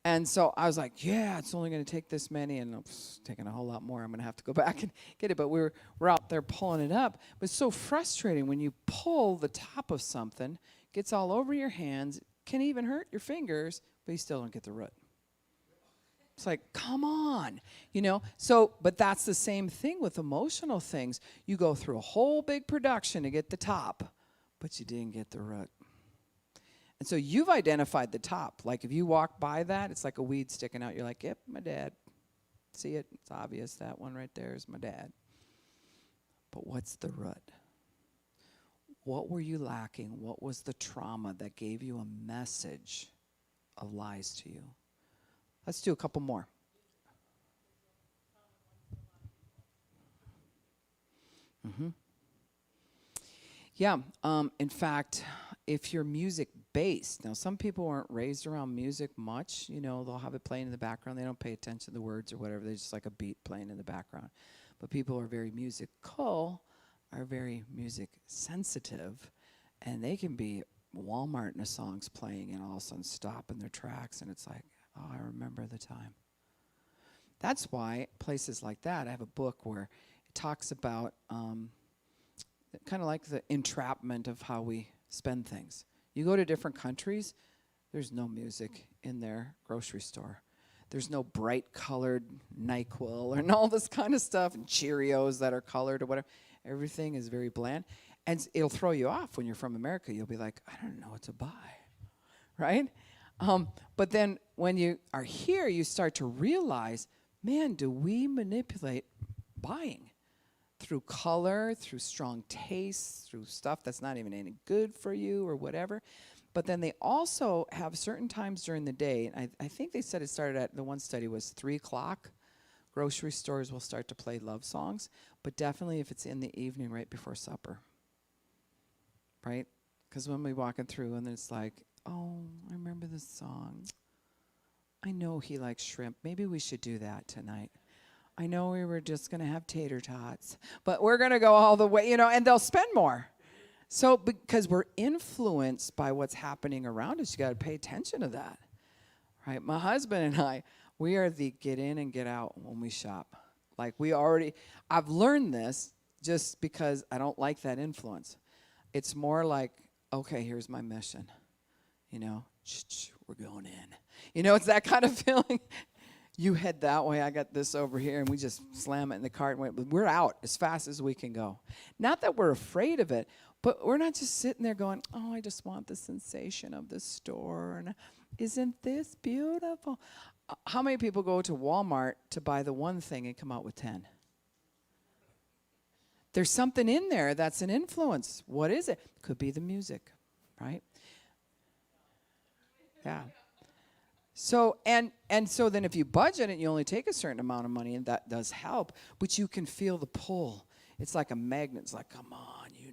And so I was like, yeah, it's only going to take this many, and it's taking a whole lot more. I'm going to have to go back and get it. But we're out there pulling it up. But it's so frustrating when you pull the top of something, gets all over your hands, can even hurt your fingers, but you still don't get the root. It's like, come on, So, but that's the same thing with emotional things. You go through a whole big production to get the top, but you didn't get the root. And so you've identified the top. Like if you walk by that, it's like a weed sticking out. You're like, yep, my dad. See it? It's obvious. That one right there is my dad. But what's the root? What were you lacking? What was the trauma that gave you a message of lies to you? Let's do a couple more. Mm-hmm. Yeah. In fact, if you're music-based, now some people aren't raised around music much. They'll have it playing in the background. They don't pay attention to the words or whatever. They're just like a beat playing in the background. But people who are very musical, are very music sensitive, and they can be Walmart and a song's playing and all of a sudden stop in their tracks, and it's like, oh, I remember the time. That's why places like that, I have a book where it talks about kind of like the entrapment of how we spend things. You go to different countries, there's no music in their grocery store. There's no bright colored NyQuil and all this kind of stuff, and Cheerios that are colored or whatever. Everything is very bland. And it'll throw you off when you're from America. You'll be like, I don't know what to buy, right? But then when you are here, you start to realize, man, do we manipulate buying through color, through strong taste, through stuff that's not even any good for you or whatever. But then they also have certain times during the day, and I think they said it started at, the one study was 3 o'clock. Grocery stores will start to play love songs, but definitely if it's in the evening right before supper, right? Because when we're walking through and it's like, oh, I remember this song. I know he likes shrimp. Maybe we should do that tonight. I know we were just going to have tater tots, but we're going to go all the way, and they'll spend more. So because we're influenced by what's happening around us, you got to pay attention to that, right? My husband and I, we are the get in and get out when we shop. Like I've learned this just because I don't like that influence. It's more like, okay, here's my mission, we're going in. It's that kind of feeling. You head that way, I got this over here, and we just slam it in the cart and we're out as fast as we can go. Not that we're afraid of it, but we're not just sitting there going, oh, I just want the sensation of the store, and isn't this beautiful? How many people go to Walmart to buy the one thing and come out with 10? There's something in there that's an influence. What is it? Could be the music, right? Yeah. So and so then if you budget it, you only take a certain amount of money, and that does help, but you can feel the pull. It's like a magnet. It's like, come on, you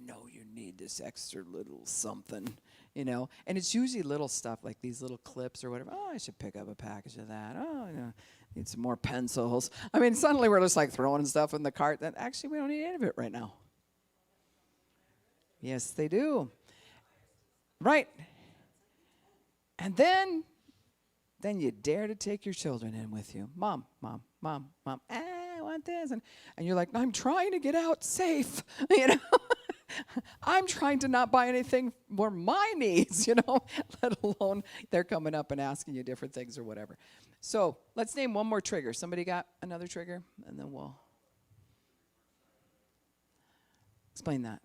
need this extra little something, and it's usually little stuff like these little clips or whatever. Oh, I should pick up a package of that. Oh, need some more pencils. I mean, suddenly we're just like throwing stuff in the cart that actually we don't need any of it right now. Yes, they do. Right. And then you dare to take your children in with you. Mom, I want this. And you're like, I'm trying to get out safe, I'm trying to not buy anything for my needs, let alone they're coming up and asking you different things or whatever. So let's name one more trigger. Somebody got another trigger? And then we'll explain that.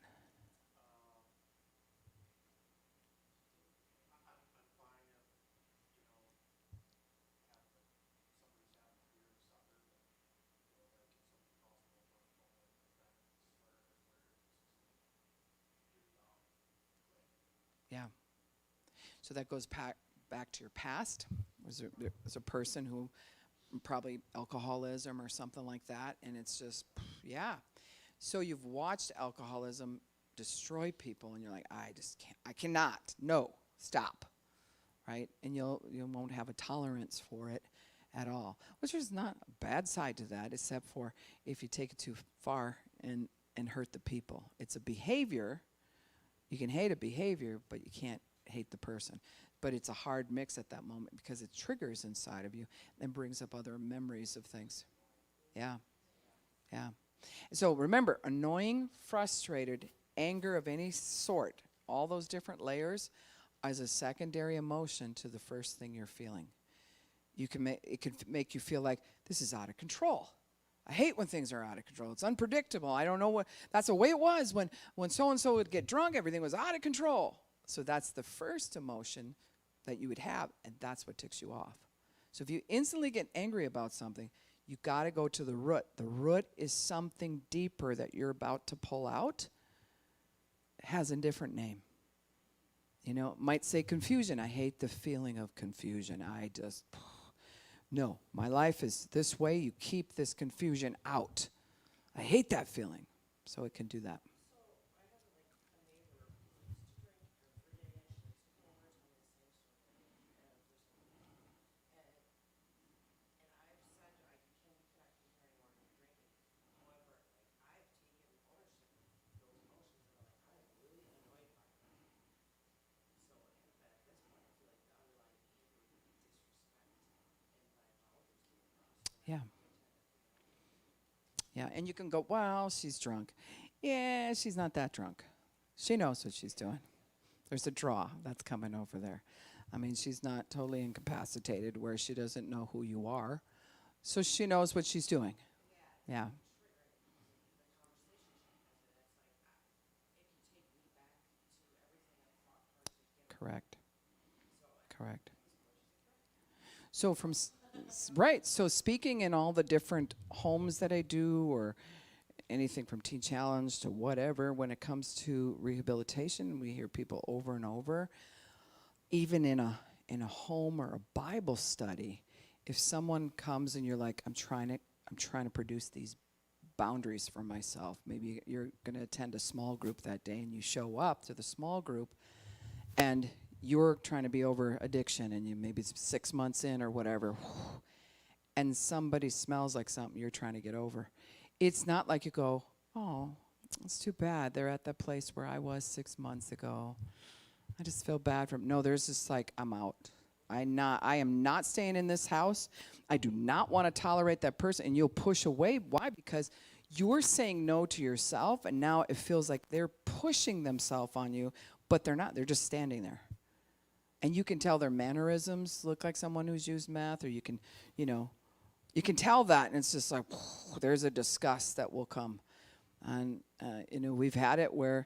Yeah. So that goes back to your past. There's a person who probably alcoholism or something like that, and it's just, yeah. So you've watched alcoholism destroy people, and you're like, I cannot. No, stop, right? And you won't have a tolerance for it at all, which is not a bad side to that, except for if you take it too far and hurt the people. It's a behavior. You can hate a behavior, but you can't hate the person. But it's a hard mix at that moment because it triggers inside of you and brings up other memories of things. Yeah. Yeah. So remember, annoying, frustrated, anger of any sort, all those different layers, as a secondary emotion to the first thing you're feeling. It can make you feel like this is out of control. I hate when things are out of control. It's unpredictable. I don't know what. That's the way it was when so-and-so would get drunk. Everything was out of control. So that's the first emotion that you would have, and that's what ticks you off. So if you instantly get angry about something, you got to go to the root. The root is something deeper that you're about to pull out. It has a different name. It might say confusion. I hate the feeling of confusion. No, my life is this way. You keep this confusion out. I hate that feeling. So it can do that. Yeah. Yeah, and you can go, well, she's drunk. Yeah, she's not that drunk. She knows what she's doing. There's a draw that's coming over there. I mean, she's not totally incapacitated where she doesn't know who you are. So she knows what she's doing. Yeah. Correct. Correct. So right, so speaking in all the different homes that I do, or anything from Teen Challenge to whatever, when it comes to rehabilitation, we hear people over and over, even in a home or a Bible study, if someone comes and you're like, I'm trying to produce these boundaries for myself. Maybe you're going to attend a small group that day, and you show up to the small group, and you're trying to be over addiction, and you maybe it's 6 months in or whatever, and somebody smells like something you're trying to get over. It's not like you go, oh, it's too bad. They're at that place where I was 6 months ago. I just feel bad for them. No, there's just like, I'm out. I am not staying in this house. I do not want to tolerate that person. And you'll push away. Why? Because you're saying no to yourself, and now it feels like they're pushing themselves on you, but they're not. They're just standing there. And you can tell their mannerisms look like someone who's used meth, or you can tell that, and it's just like, there's a disgust that will come. And, we've had it where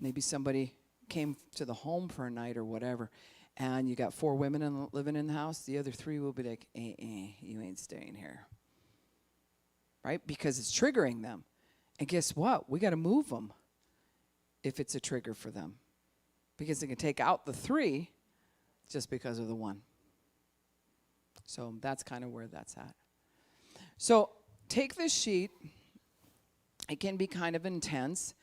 maybe somebody came to the home for a night or whatever, and you got 4 women living in the house. The other 3 will be like, you ain't staying here. Right? Because it's triggering them. And guess what? We got to move them if it's a trigger for them. Because they can take out the 3 just because of the 1. So that's kind of where that's at. So take this sheet. It can be kind of intense.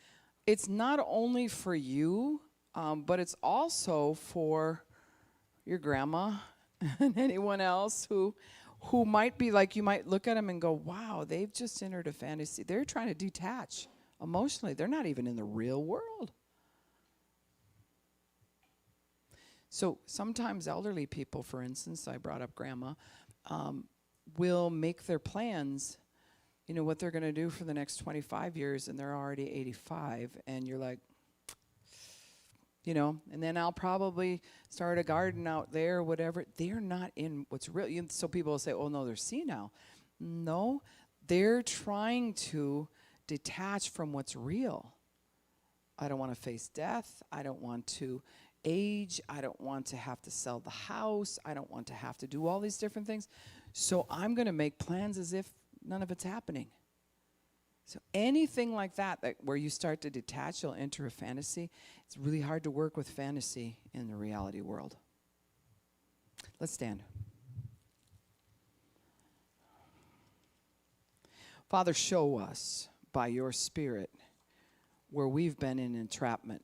It's not only for you, but it's also for your grandma and anyone else who might be like, you might look at them and go, wow, they've just entered a fantasy. They're trying to detach emotionally. They're not even in the real world. So sometimes elderly people, for instance, I brought up grandma, will make their plans, what they're going to do for the next 25 years, and they're already 85, and you're like, and then I'll probably start a garden out there, whatever. They're not in what's real. So people will say, oh, no, they're senile. No, they're trying to detach from what's real. I don't want to face death. I don't want to age. I don't want to have to sell the house. I don't want to have to do all these different things. So I'm going to make plans as if none of it's happening. So anything like that where you start to detach, you'll enter a fantasy. It's really hard to work with fantasy in the reality world. Let's stand. Father, show us by your Spirit where we've been in entrapment,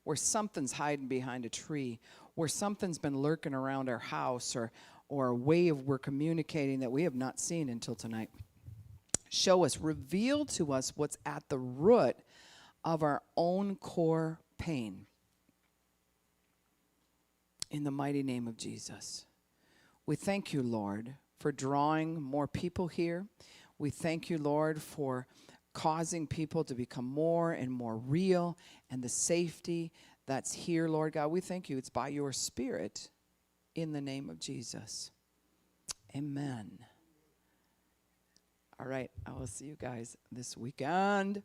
where something's hiding behind a tree, where something's been lurking around our house, or a way we're communicating that we have not seen until tonight. Show us, reveal to us what's at the root of our own core pain. In the mighty name of Jesus. We thank you, Lord, for drawing more people here. We thank you, Lord, for causing people to become more and more real, and the safety that's here, Lord God. We thank you. It's by your Spirit in the name of Jesus. Amen. All right, I will see you guys this weekend.